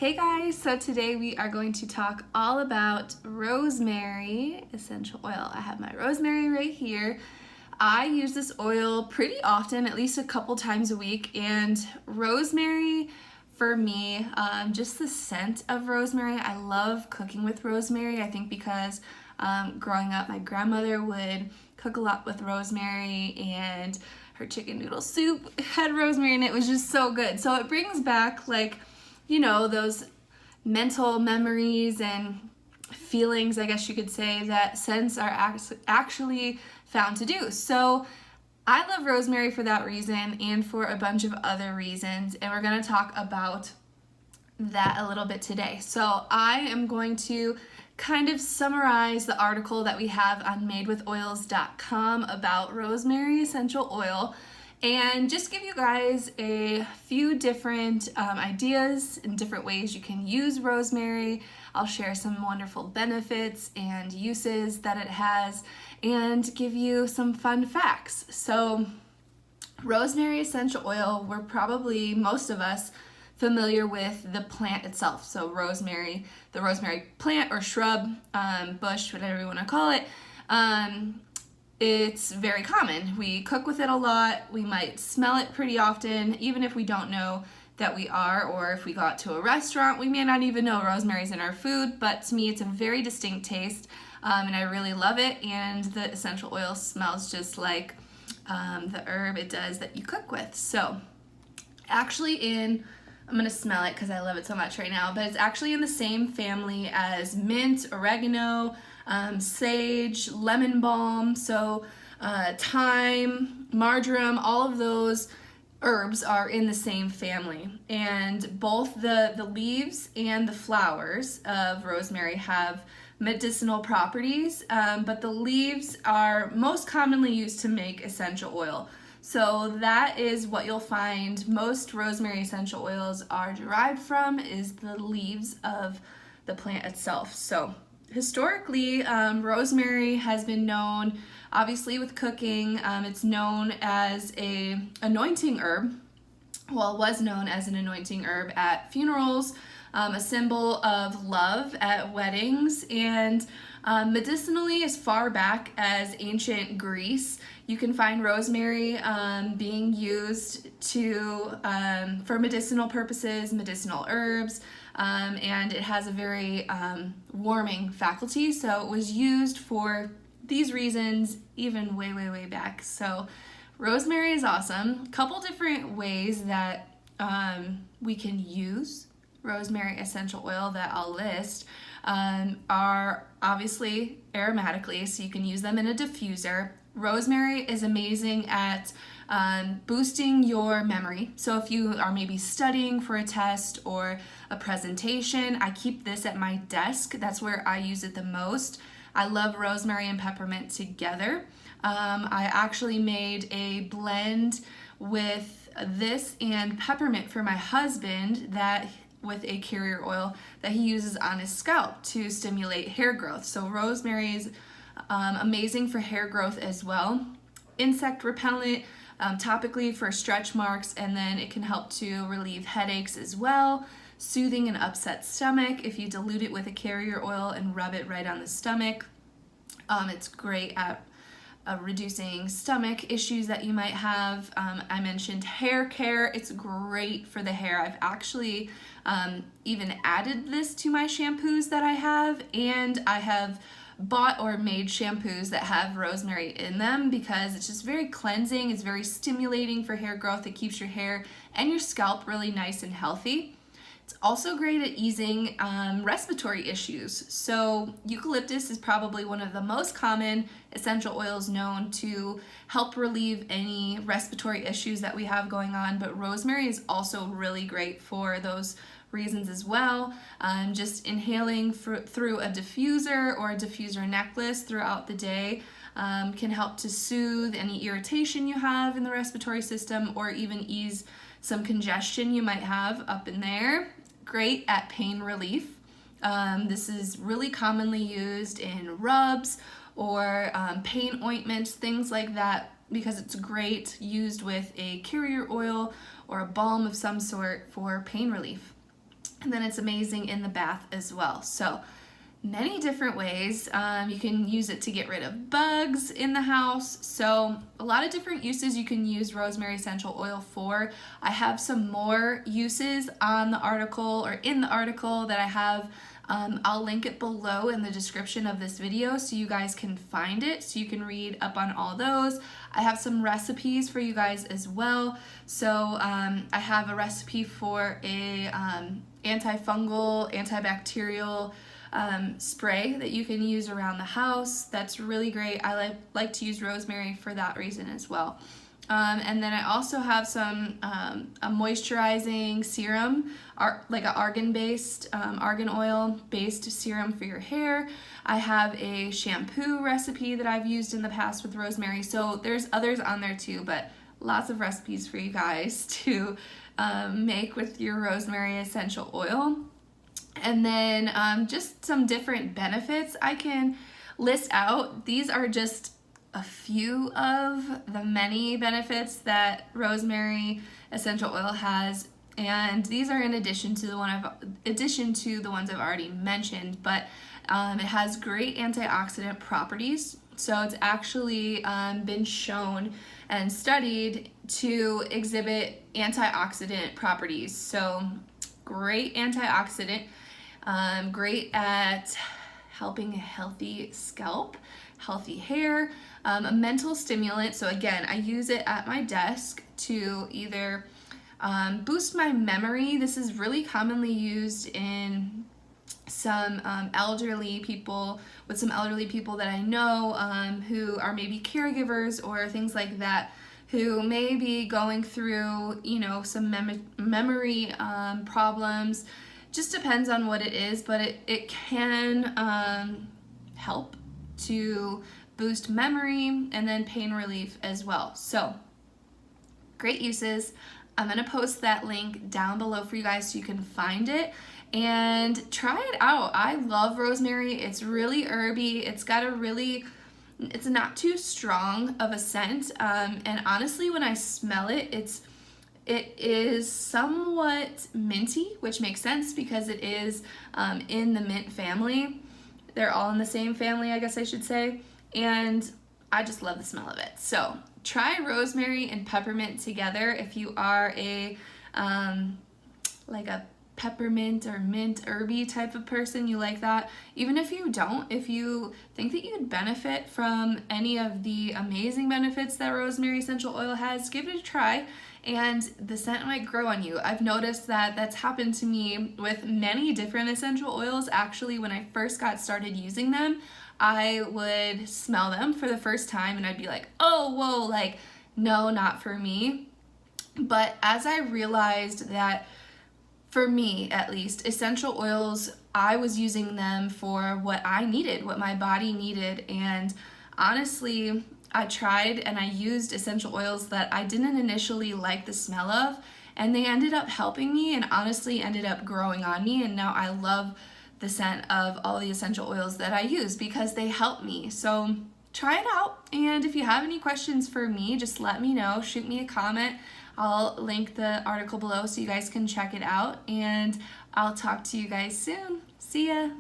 Hey guys, so today we are going to talk all about rosemary essential oil. I have my rosemary right here. I use this oil pretty often, at least a couple times a week, and rosemary for me, just the scent of rosemary. I love cooking with rosemary. I think because growing up my grandmother would cook a lot with rosemary, and her chicken noodle soup had rosemary and it was just so good. So it brings back, like, you know, those mental memories and feelings, I guess you could say, that scents are actually found to do. So I love rosemary for that reason and for a bunch of other reasons, and we're going to talk about that a little bit today. So I am going to kind of summarize the article that we have on madewithoils.com about rosemary essential oil, and just give you guys a few different ideas and different ways you can use rosemary. I'll share some wonderful benefits and uses that it has and give you some fun facts. So rosemary essential oil, we're probably, most of us, familiar with the plant itself. So rosemary, the rosemary plant or shrub, bush, whatever you want to call it, it's very common. We cook with it a lot. We might smell it pretty often, even if we don't know that we are, or if we go out to a restaurant, we may not even know rosemary's in our food, but to me it's a very distinct taste, and I really love it, and the essential oil smells just like the herb it does that you cook with. So actually I'm gonna smell it because I love it so much right now, but it's actually in the same family as mint, oregano, sage, lemon balm, so thyme, marjoram, all of those herbs are in the same family. And both the leaves and the flowers of rosemary have medicinal properties, but the leaves are most commonly used to make essential oil. So that is what you'll find most rosemary essential oils are derived from, is the leaves of the plant itself. So historically, rosemary has been known, obviously with cooking, it's known as a anointing herb. Well, it was known as an anointing herb at funerals, a symbol of love at weddings, and medicinally as far back as ancient Greece. You can find rosemary being used for medicinal purposes, medicinal herbs, and it has a very warming faculty, so it was used for these reasons even way back. So rosemary is awesome. A couple different ways that we can use rosemary essential oil that I'll list are obviously aromatically, so you can use them in a diffuser. Rosemary is amazing at boosting your memory. So if you are maybe studying for a test or a presentation, I keep this at my desk. That's where I use it the most. I love rosemary and peppermint together. I actually made a blend with this and peppermint for my husband with a carrier oil that he uses on his scalp to stimulate hair growth. So rosemary is amazing for hair growth as well. Insect repellent, topically for stretch marks, and then it can help to relieve headaches as well. Soothing an upset stomach if you dilute it with a carrier oil and rub it right on the stomach. It's great at reducing stomach issues that you might have. I mentioned hair care. It's great for the hair. I've actually even added this to my shampoos that I have, and I have bought or made shampoos that have rosemary in them because it's just very cleansing. It's very stimulating for hair growth. It keeps your hair and your scalp really nice and healthy. It's also great at easing respiratory issues. So eucalyptus is probably one of the most common essential oils known to help relieve any respiratory issues that we have going on, but rosemary is also really great for those reasons as well. Just inhaling through a diffuser or a diffuser necklace throughout the day can help to soothe any irritation you have in the respiratory system, or even ease some congestion you might have up in there. Great at pain relief. This is really commonly used in rubs or pain ointments, things like that, because it's great used with a carrier oil or a balm of some sort for pain relief. And then it's amazing in the bath as well. So many different ways. You can use it to get rid of bugs in the house. So a lot of different uses you can use rosemary essential oil for. I have some more uses on the article or in the article that I have. I'll link it below in the description of this video so you guys can find it, so you can read up on all those. I have some recipes for you guys as well. So I have a recipe for a antifungal, antibacterial spray that you can use around the house. That's really great. I like to use rosemary for that reason as well. And then I also have some a moisturizing serum, like an argan-based, argan oil-based serum for your hair. I have a shampoo recipe that I've used in the past with rosemary. So there's others on there too, but lots of recipes for you guys to make with your rosemary essential oil. And then just some different benefits I can list out. These are just a few of the many benefits that rosemary essential oil has, and these are in addition to the ones I've already mentioned. But it has great antioxidant properties. So it's actually been shown and studied to exhibit antioxidant properties. So great antioxidant. Great at helping a healthy scalp, healthy hair, a mental stimulant. So again, I use it at my desk to either boost my memory. This is really commonly used in some elderly people, with some elderly people that I know who are maybe caregivers or things like that, who may be going through, you know, some memory problems. Just depends on what it is, but it can help to boost memory and then pain relief as well. So great uses. I'm gonna post that link down below for you guys so you can find it and try it out. I love rosemary. It's really herby. It's got it's not too strong of a scent. And honestly, when I smell it, it is somewhat minty, which makes sense because it is in the mint family. They're all in the same family, I guess I should say. And I just love the smell of it. So try rosemary and peppermint together if you are a like a peppermint or mint herby type of person. You like that. Even if you don't, if you think that you'd benefit from any of the amazing benefits that rosemary essential oil has, give it a try and the scent might grow on you. I've noticed that that's happened to me with many different essential oils. Actually, when I first got started using them, I would smell them for the first time and I'd be like, oh, whoa, like, no, not for me. But as I realized that, for me at least, essential oils, I was using them for what I needed, what my body needed. And honestly, I tried and I used essential oils that I didn't initially like the smell of, and they ended up helping me and honestly ended up growing on me. And now I love the scent of all the essential oils that I use because they help me. So try it out. And if you have any questions for me, just let me know. Shoot me a comment. I'll link the article below so you guys can check it out. And I'll talk to you guys soon. See ya.